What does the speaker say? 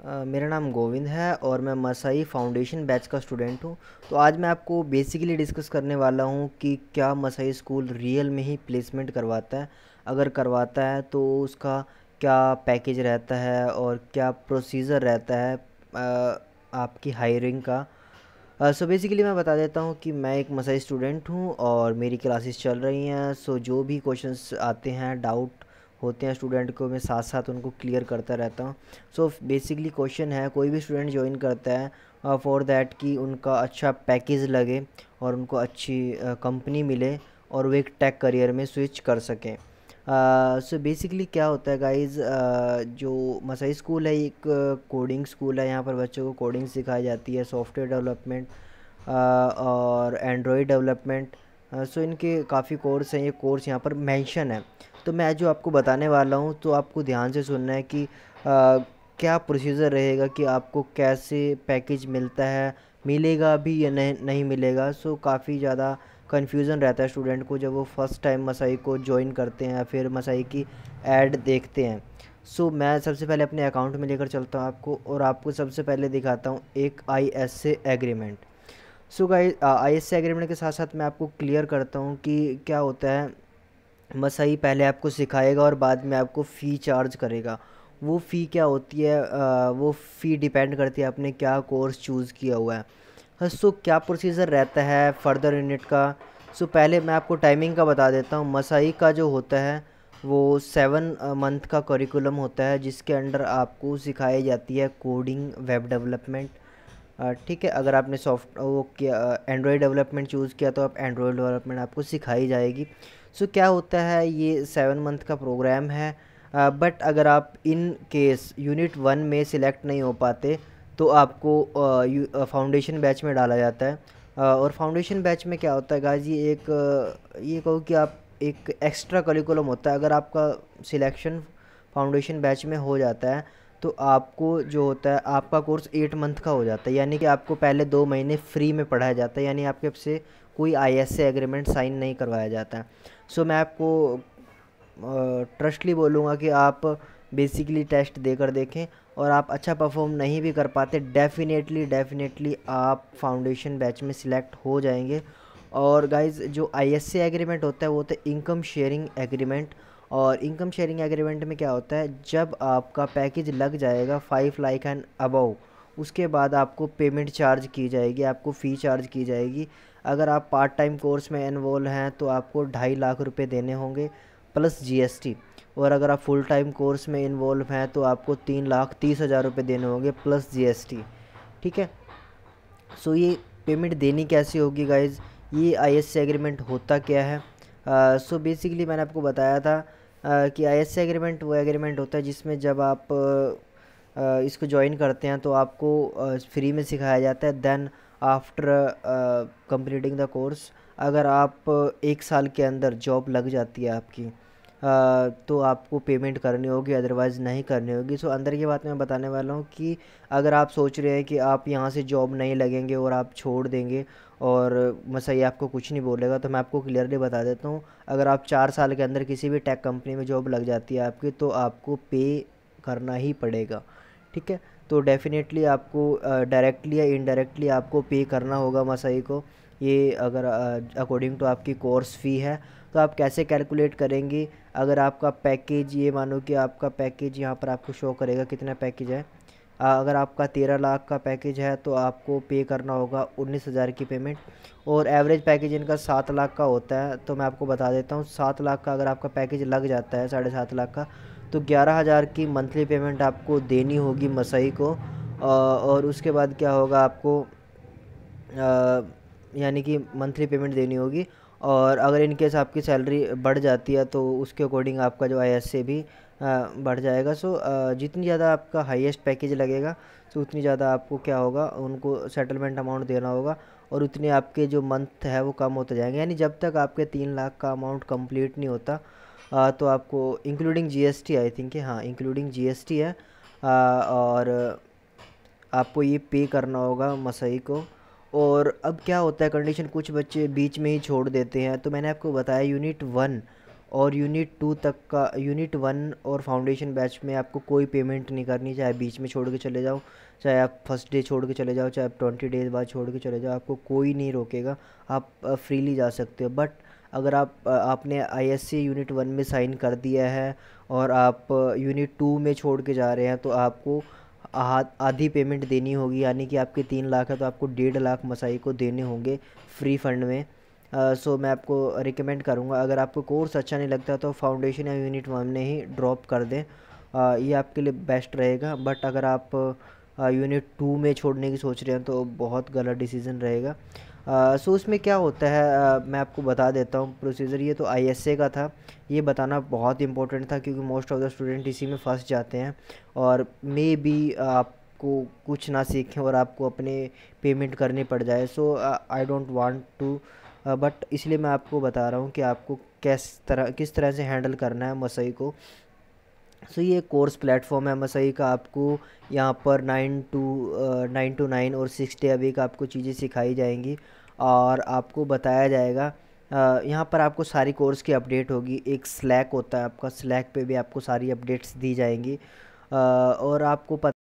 मेरा नाम गोविंद है और मैं मसाई फाउंडेशन बैच का स्टूडेंट हूँ। तो आज मैं आपको बेसिकली डिस्कस करने वाला हूँ कि क्या मसाई स्कूल रियल में ही प्लेसमेंट करवाता है। अगर करवाता है तो उसका क्या पैकेज रहता है और क्या प्रोसीजर रहता है आपकी हायरिंग का। सो बेसिकली मैं बता देता हूँ कि मैं एक मसाई स्टूडेंट हूँ और मेरी क्लासेस चल रही हैं। सो जो भी क्वेश्चंस आते हैं, डाउट होते हैं स्टूडेंट को, मैं साथ साथ उनको क्लियर करता रहता हूँ। सो बेसिकली क्वेश्चन है, कोई भी स्टूडेंट ज्वाइन करता है फॉर दैट कि उनका अच्छा पैकेज लगे और उनको अच्छी कंपनी मिले और वो एक टेक करियर में स्विच कर सकें। सो बेसिकली क्या होता है गाइस, जो मसाई स्कूल है एक कोडिंग स्कूल है। यहाँ पर बच्चों को कोडिंग सिखाई जाती है, सॉफ्टवेयर डेवलपमेंट और एंड्रॉयड डेवलपमेंट। सो इनके काफ़ी कोर्स हैं, ये कोर्स यहाँ पर मेंशन है। तो मैं जो आपको बताने वाला हूँ तो आपको ध्यान से सुनना है कि क्या प्रोसीजर रहेगा, कि आपको कैसे पैकेज मिलता है, मिलेगा भी या नहीं मिलेगा। सो काफ़ी ज़्यादा कन्फ्यूज़न रहता है स्टूडेंट को जब वो फर्स्ट टाइम मसाई को ज्वाइन करते हैं या फिर मसाई की ऐड देखते हैं। सो मैं सबसे पहले अपने अकाउंट में लेकर चलता हूँ आपको और आपको सबसे पहले दिखाता हूँ एक ISA agreement. So guys, ISA agreement के साथ साथ मैं आपको क्लियर करता हूँ कि क्या होता है। मसाई पहले आपको सिखाएगा और बाद में आपको फ़ी चार्ज करेगा। वो फ़ी क्या होती है, वो फ़ी डिपेंड करती है आपने क्या कोर्स चूज़ किया हुआ है। हाँ, सो क्या प्रोसीजर रहता है फर्दर यूनिट का। सो पहले मैं आपको टाइमिंग का बता देता हूँ। मसाई का जो होता है वो 7 मंथ का करिकुलम होता है, जिसके अंडर आपको सिखाई जाती है कोडिंग, वेब डेवलपमेंट। ठीक है, अगर आपने सॉफ्ट वो किया एंड्रॉयड डेवलपमेंट चूज़ किया तो आप एंड्रॉयड डेवलपमेंट आपको सिखाई जाएगी। सो क्या होता है, ये 7 मंथ का प्रोग्राम है। बट अगर आप इन केस यूनिट 1 में सिलेक्ट नहीं हो पाते तो आपको फाउंडेशन बैच में डाला जाता है। और फाउंडेशन बैच में क्या होता है गाइस, ये कहो कि आप एक एक्स्ट्रा करिकुलम होता है। अगर आपका सिलेक्शन फाउंडेशन बैच में हो जाता है तो आपको जो होता है आपका कोर्स 8 मंथ का हो जाता है, यानी कि आपको पहले 2 महीने फ्री में पढ़ाया जाता है, यानी आपके से कोई ISA एग्रीमेंट साइन नहीं करवाया जाता है। सो मैं आपको ट्रस्टली बोलूँगा कि आप बेसिकली टेस्ट देकर देखें। और आप अच्छा परफॉर्म नहीं भी कर पाते, डेफिनेटली डेफिनेटली आप फाउंडेशन बैच में सिलेक्ट हो जाएंगे। और गाइज, जो ISA एग्रीमेंट होता है वो होता है इनकम शेयरिंग एग्रीमेंट। और इनकम शेयरिंग एग्रीमेंट में क्या होता है, जब आपका पैकेज लग जाएगा 5 लाख एंड अबव, उसके बाद आपको पेमेंट चार्ज की जाएगी, आपको फ़ी चार्ज की जाएगी। अगर आप पार्ट टाइम कोर्स में इन्वॉल्व हैं तो आपको 2.5 लाख रुपए देने होंगे प्लस GST। और अगर आप फुल टाइम कोर्स में इन्वॉल्व हैं तो आपको 3,30,000 रुपये देने होंगे प्लस GST। ठीक है। सो ये पेमेंट देनी कैसे होगी गाइज, ये ISA एग्रीमेंट होता क्या है। सो बेसिकली मैंने आपको बताया था कि ISA एग्रीमेंट वो एग्रीमेंट होता है जिसमें जब आप इसको ज्वाइन करते हैं तो आपको फ्री में सिखाया जाता है। Then after completing the course, अगर आप 1 साल के अंदर जॉब लग जाती है आपकी, तो आपको पेमेंट करनी होगी, अदरवाइज़ नहीं करनी होगी। सो अंदर की बात मैं बताने वाला हूँ कि अगर आप सोच रहे हैं कि आप यहाँ से जॉब नहीं लगेंगे और आप छोड़ देंगे और मसाई आपको कुछ नहीं बोलेगा, तो मैं आपको क्लियरली बता देता हूँ, अगर आप 4 साल के अंदर किसी भी टेक कंपनी में जॉब लग जाती है आपकी तो आपको पे करना ही पड़ेगा। ठीक है। तो डेफिनेटली आपको डायरेक्टली या इनडायरेक्टली आपको पे करना होगा मसाई को। ये अगर अकॉर्डिंग टू आपकी कोर्स फ़ी है। तो आप कैसे कैलकुलेट करेंगे, अगर आपका पैकेज, ये मानो कि आपका पैकेज यहाँ पर आपको शो करेगा कितना पैकेज है। अगर आपका 13 लाख का पैकेज है तो आपको पे करना होगा 19,000 की पेमेंट। और एवरेज पैकेज इनका 7 लाख का होता है। तो मैं आपको बता देता हूँ, 7 लाख का अगर आपका पैकेज लग जाता है, 7.5 लाख का, तो 11,000 की मंथली पेमेंट आपको देनी होगी मसाई को। और उसके बाद क्या होगा आपको, यानी कि मंथली पेमेंट देनी होगी। और अगर इन केस आपकी सैलरी बढ़ जाती है तो उसके अकॉर्डिंग आपका जो ISA भी बढ़ जाएगा। सो जितनी ज़्यादा आपका हाईएस्ट पैकेज लगेगा तो उतनी ज़्यादा आपको क्या होगा, उनको सेटलमेंट अमाउंट देना होगा और उतने आपके जो मंथ है वो कम होते जाएंगे। यानी जब तक आपके 3 लाख का अमाउंट कंप्लीट नहीं होता, तो आपको इंक्लूडिंग GST, आई थिंक, हाँ इंक्लूडिंग GST है। और आपको ये पे करना होगा मसाई को। और अब क्या होता है कंडीशन, कुछ बच्चे बीच में ही छोड़ देते हैं। तो मैंने आपको बताया यूनिट 1 और यूनिट 1 और फाउंडेशन बैच में आपको कोई पेमेंट नहीं करनी, चाहे बीच में छोड़ के चले जाओ, चाहे आप फर्स्ट डे छोड़ के चले जाओ, चाहे आप 20 डेज बाद छोड़ के चले जाओ, आपको कोई नहीं रोकेगा, आप फ्रीली जा सकते हो। बट अगर आपने आईएससी यूनिट 1 में साइन कर दिया है और आप यूनिट 2 में छोड़ के जा रहे हैं तो आपको आधी पेमेंट देनी होगी, यानी कि आपके 3 लाख है तो आपको 1.5 लाख मसाई को देने होंगे फ्री फंड में। सो मैं आपको रिकमेंड करूँगा, अगर आपको कोर्स अच्छा नहीं लगता तो फाउंडेशन या यूनिट 1 में ही ड्रॉप कर दें, ये आपके लिए बेस्ट रहेगा। बट अगर आप यूनिट 2 में छोड़ने की सोच रहे हैं तो बहुत गलत डिसीज़न रहेगा। सो उसमें क्या होता है, मैं आपको बता देता हूँ प्रोसीजर। ये तो आईएसए का था, ये बताना बहुत इंपॉर्टेंट था क्योंकि मोस्ट ऑफ द स्टूडेंट इसी में फंस जाते हैं और मे बी आपको कुछ ना सीखें और आपको अपने पेमेंट करनी पड़ जाए। So I don't want to, but इसलिए मैं आपको बता रहा हूँ कि आपको किस तरह से हैंडल करना है मसई को। सो ये कोर्स प्लेटफॉर्म है मसई का, आपको यहाँ पर 9 to 9 और 6 डे अ वीक आपको चीज़ें सिखाई जाएंगी और आपको बताया जाएगा। यहाँ पर आपको सारी कोर्स की अपडेट होगी, एक स्लैक होता है आपका, स्लैक पे भी आपको सारी अपडेट्स दी जाएंगी और आपको